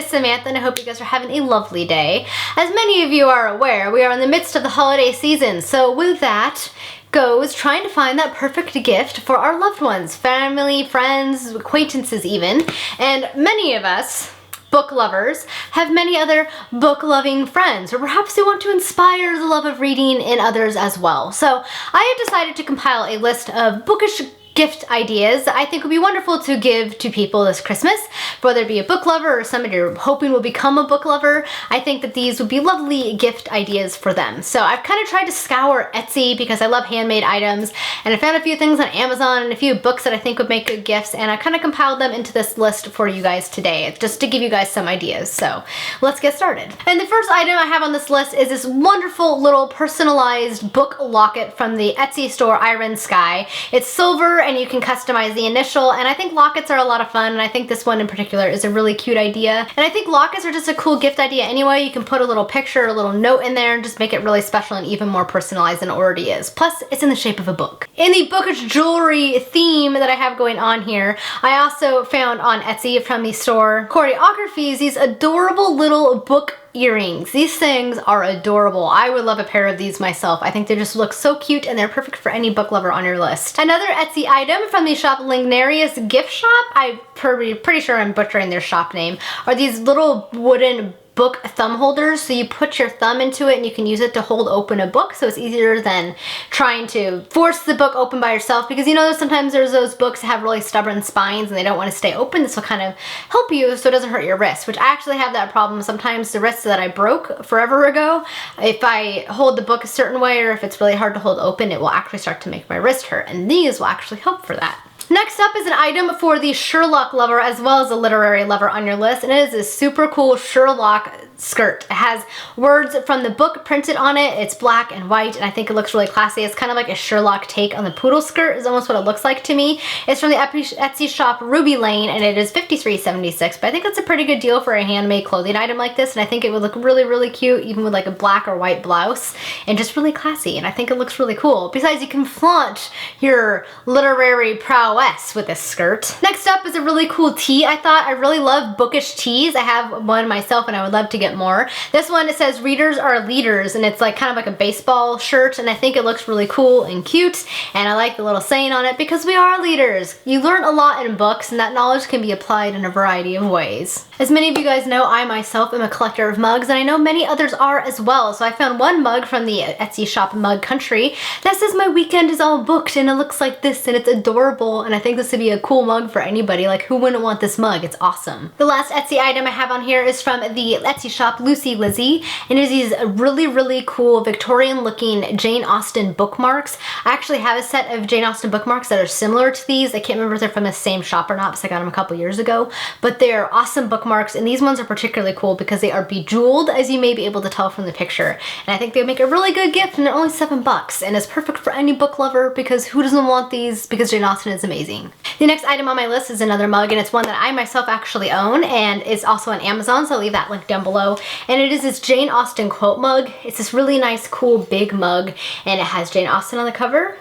is Samantha, and I hope you guys are having a lovely day. As many of you are aware, we are in the midst of the holiday season, so with that goes trying to find that perfect gift for our loved ones, family, friends, acquaintances even, and many of us book lovers have many other book loving friends, or perhaps they want to inspire the love of reading in others as well. So I have decided to compile a list of bookish gift ideas that I think would be wonderful to give to people this Christmas, whether it be a book lover or somebody you're hoping will become a book lover. I think that these would be lovely gift ideas for them. So I've kind of tried to scour Etsy because I love handmade items, and I found a few things on Amazon and a few books that I think would make good gifts, and I kind of compiled them into this list for you guys today, just to give you guys some ideas. So let's get started. And the first item I have on this list is this wonderful little personalized book locket from the Etsy store Iron Sky. It's silver and you can customize the initial, and I think lockets are a lot of fun, and I think this one in particular is a really cute idea. And I think lockets are just a cool gift idea anyway. You can put a little picture, a little note in there, and just make it really special and even more personalized than it already is. Plus, it's in the shape of a book. In the bookish jewelry theme that I have going on here, I also found on Etsy from the store Choreographies these adorable little book earrings. These things are adorable. I would love a pair of these myself. I think they just look so cute, and they're perfect for any book lover on your list. Another Etsy item from the shop Lignarius Gift Shop, I'm pretty sure I'm butchering their shop name, are these little wooden book thumb holders. So you put your thumb into it and you can use it to hold open a book, so it's easier than trying to force the book open by yourself, because you know sometimes there's those books that have really stubborn spines and they don't want to stay open. This will kind of help you so it doesn't hurt your wrist, which I actually have that problem sometimes. The wrist that I broke forever ago, if I hold the book a certain way or if it's really hard to hold open, it will actually start to make my wrist hurt, and these will actually help for that. Next up is an item for the Sherlock lover as well as a literary lover on your list, and it is this super cool Sherlock skirt. It has words from the book printed on it. It's black and white, and I think it looks really classy. It's kind of like a Sherlock take on the poodle skirt is almost what it looks like to me. It's from the Etsy shop Ruby Lane, and it is $53.76, but I think that's a pretty good deal for a handmade clothing item like this, and I think it would look really, really cute even with like a black or white blouse, and just really classy, and I think it looks really cool. Besides, you can flaunt your literary prowess with this skirt. Next up is a really cool tee. I thought I really love bookish tees. I have one myself and I would love to get more. This one, it says readers are leaders, and it's like kind of like a baseball shirt, and I think it looks really cool and cute, and I like the little saying on it, because we are leaders. You learn a lot in books, and that knowledge can be applied in a variety of ways. As many of you guys know, I myself am a collector of mugs, and I know many others are as well. So I found one mug from the Etsy shop Mug Country that says my weekend is all booked, and it looks like this, and it's adorable, and I think this would be a cool mug for anybody. Like, who wouldn't want this mug? It's awesome. The last Etsy item I have on here is from the Etsy shop Lucy Lizzie, and it is these really, really cool Victorian looking Jane Austen bookmarks. I actually have a set of Jane Austen bookmarks that are similar to these. I can't remember if they're from the same shop or not, because I got them a couple years ago, but they're awesome bookmarks, and these ones are particularly cool because they are bejeweled, as you may be able to tell from the picture, and I think they would make a really good gift, and they're only $7, and it's perfect for any book lover, because who doesn't want these? Because Jane Austen is amazing. The next item on my list is another mug, and it's one that I myself actually own, and it's also on Amazon, so I'll leave that link down below. And it is this Jane Austen quote mug. It's this really nice, cool, big mug, and it has Jane Austen on the cover,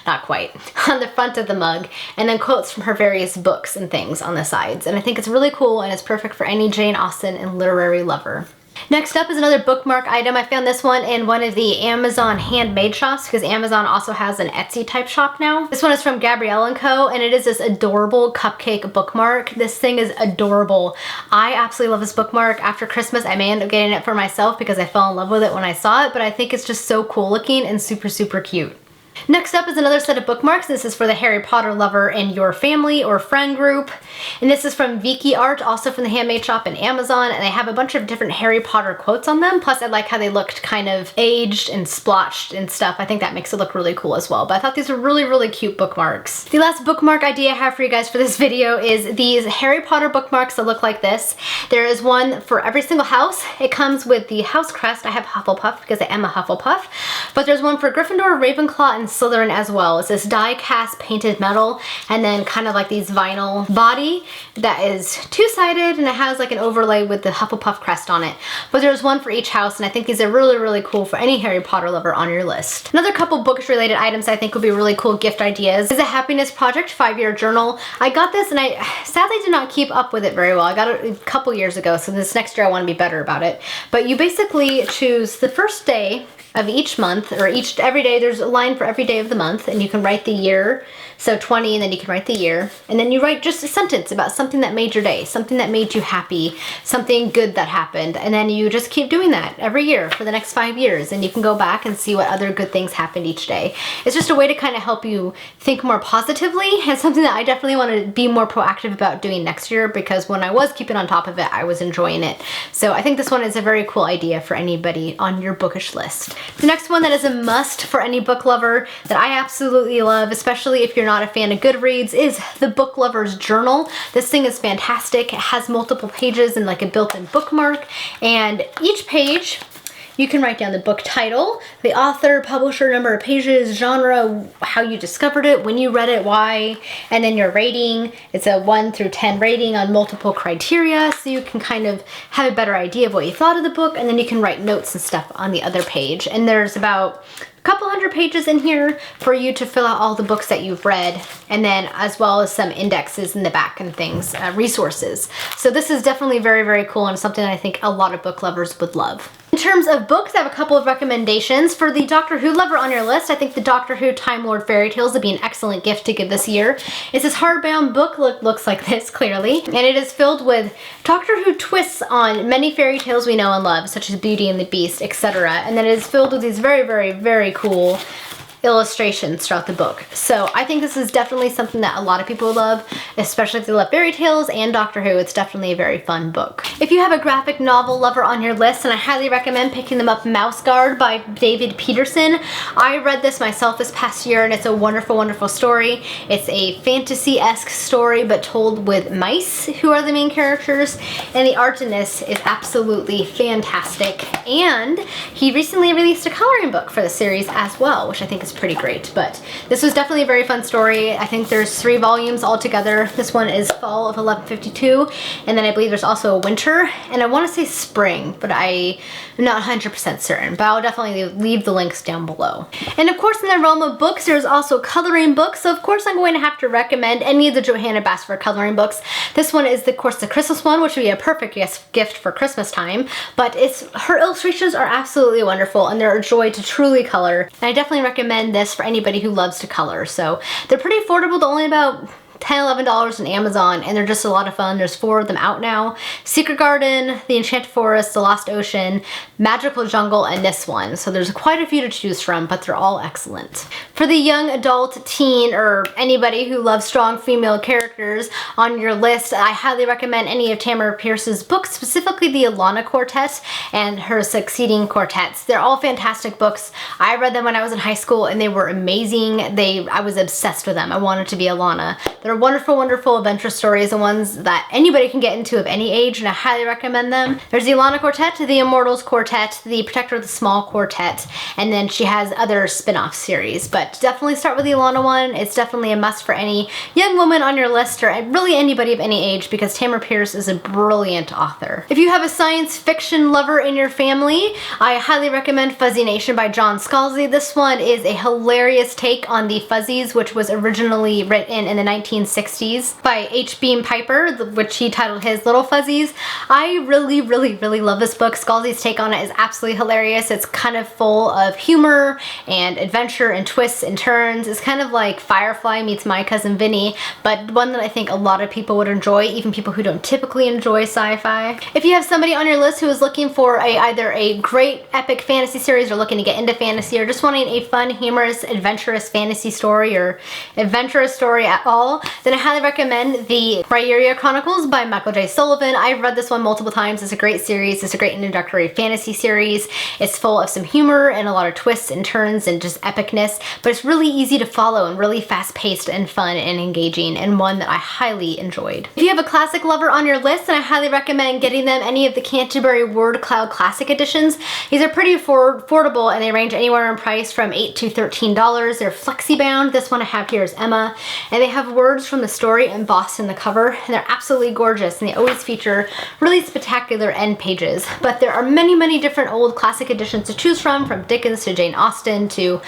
not quite, on the front of the mug, and then quotes from her various books and things on the sides. And I think it's really cool, and it's perfect for any Jane Austen and literary lover. Next up is another bookmark item. I found this one in one of the Amazon handmade shops, because Amazon also has an Etsy type shop now. This one is from Gabrielle & Co, and it is this adorable cupcake bookmark. This thing is adorable. I absolutely love this bookmark. After Christmas, I may end up getting it for myself because I fell in love with it when I saw it, but I think it's just so cool looking and super, super cute. Next up is another set of bookmarks. This is for the Harry Potter lover in your family or friend group. And this is from Vicky Art, also from the handmade shop and Amazon. And they have a bunch of different Harry Potter quotes on them. Plus I like how they looked kind of aged and splotched and stuff. I think that makes it look really cool as well. But I thought these were really, really cute bookmarks. The last bookmark idea I have for you guys for this video is these Harry Potter bookmarks that look like this. There is one for every single house. It comes with the house crest. I have Hufflepuff because I am a Hufflepuff. But there's one for Gryffindor, Ravenclaw, and in Slytherin as well. It's this die-cast painted metal and then kind of like these vinyl body that is two-sided, and it has like an overlay with the Hufflepuff crest on it. But there's one for each house, and I think these are really, really cool for any Harry Potter lover on your list. Another couple bookish related items I think would be really cool gift ideas is a Happiness Project 5-year journal. I got this and I sadly did not keep up with it very well. I got it a couple years ago, so this next year I want to be better about it. But you basically choose the first day of each month, or every day. There's a line for every day of the month, and you can write the year. So 20, and then you can write the year. And then you write just a sentence about something that made your day, something that made you happy, something good that happened. And then you just keep doing that every year for the next 5 years. And you can go back and see what other good things happened each day. It's just a way to kind of help you think more positively, and something that I definitely want to be more proactive about doing next year, because when I was keeping on top of it, I was enjoying it. So I think this one is a very cool idea for anybody on your bookish list. The next one that is a must for any book lover that I absolutely love, especially if you're not a fan of Goodreads, is the Book Lover's Journal. This thing is fantastic. It has multiple pages and like a built-in bookmark, and each page you can write down the book title, the author, publisher, number of pages, genre, how you discovered it, when you read it, why, and then your rating. It's a 1 through 10 rating on multiple criteria, so you can kind of have a better idea of what you thought of the book, and then you can write notes and stuff on the other page. And there's about couple hundred pages in here for you to fill out all the books that you've read, and then as well as some indexes in the back and things, resources. So this is definitely very, very cool, and something I think a lot of book lovers would love. In terms of books, I have a couple of recommendations. For the Doctor Who lover on your list, I think the Doctor Who Time Lord Fairy Tales would be an excellent gift to give this year. It's this hardbound book, looks like this clearly, and it is filled with Doctor Who twists on many fairy tales we know and love, such as Beauty and the Beast, etc. And then it is filled with these very, very, very cool illustrations throughout the book. So I think this is definitely something that a lot of people love, especially if they love fairy tales and Doctor Who. It's definitely a very fun book. If you have a graphic novel lover on your list, and I highly recommend picking them up, Mouse Guard by David Peterson. I read this myself this past year, and it's a wonderful, wonderful story. It's a fantasy-esque story, but told with mice, who are the main characters, and the art in this is absolutely fantastic. And he recently released a coloring book for the series as well, which I think is pretty great. But this was definitely a very fun story. I think there's 3 volumes altogether. This one is fall of 1152, and then I believe there's also a winter, and I want to say spring, but I'm not 100% certain, but I'll definitely leave the links down below. And of course, in the realm of books, there's also coloring books, so of course I'm going to have to recommend any of the Johanna Basford coloring books. This one is, of course, the Christmas one, which would be a perfect gift for Christmas time, but her illustrations are absolutely wonderful, and they're a joy to truly color, and I definitely recommend this for anybody who loves to color. So they're pretty affordable, they're only about $10, $11 on Amazon, and they're just a lot of fun. There's 4 of them out now. Secret Garden, The Enchanted Forest, The Lost Ocean, Magical Jungle, and this one. So there's quite a few to choose from, but they're all excellent. For the young adult, teen, or anybody who loves strong female characters on your list, I highly recommend any of Tamara Pierce's books, specifically the Alana Quartet and her succeeding quartets. They're all fantastic books. I read them when I was in high school, and they were amazing. I was obsessed with them. I wanted to be Alana. They're wonderful, wonderful adventure stories, and ones that anybody can get into of any age, and I highly recommend them. There's the Alana Quartet, the Immortals Quartet, the Protector of the Small Quartet, and then she has other spin-off series. But definitely start with the Alana one. It's definitely a must for any young woman on your list, or really anybody of any age, because Tamara Pierce is a brilliant author. If you have a science fiction lover in your family, I highly recommend Fuzzy Nation by John Scalzi. This one is a hilarious take on the Fuzzies, which was originally written in the 1960s by H. Beam Piper, which he titled his Little Fuzzies. I really, really, really love this book. Scalzi's take on it is absolutely hilarious. It's kind of full of humor and adventure and twists and turns. It's kind of like Firefly meets My Cousin Vinny, but one that I think a lot of people would enjoy, even people who don't typically enjoy sci-fi. If you have somebody on your list who is looking for either a great epic fantasy series, or looking to get into fantasy, or just wanting a fun, humorous, adventurous fantasy story, or adventurous story at all, Then I highly recommend the Rhyria Chronicles by Michael J. Sullivan. I've read this one multiple times. It's a great series. It's a great introductory fantasy series. It's full of some humor and a lot of twists and turns and just epicness, but it's really easy to follow and really fast-paced and fun and engaging, and one that I highly enjoyed. If you have a classic lover on your list, then I highly recommend getting them any of the Canterbury Word Cloud Classic Editions. These are pretty affordable, and they range anywhere in price from $8 to $13. They're flexi-bound. This one I have here is Emma, and they have words from the story embossed in the cover, and they're absolutely gorgeous, and they always feature really spectacular end pages. But there are many different old classic editions to choose from Dickens to Jane Austen to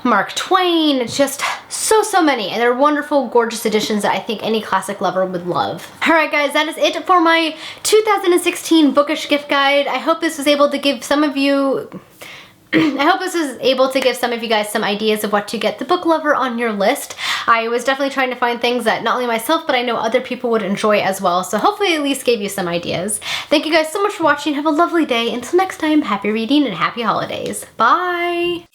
Mark Twain. It's just so many, and they're wonderful, gorgeous editions that I think any classic lover would love. Alright guys, that is it for my 2016 Bookish gift guide. I hope this was able to give some of you guys some ideas of what to get the book lover on your list. I was definitely trying to find things that not only myself, but I know other people would enjoy as well. So hopefully at least gave you some ideas. Thank you guys so much for watching. Have a lovely day. Until next time, happy reading and happy holidays. Bye!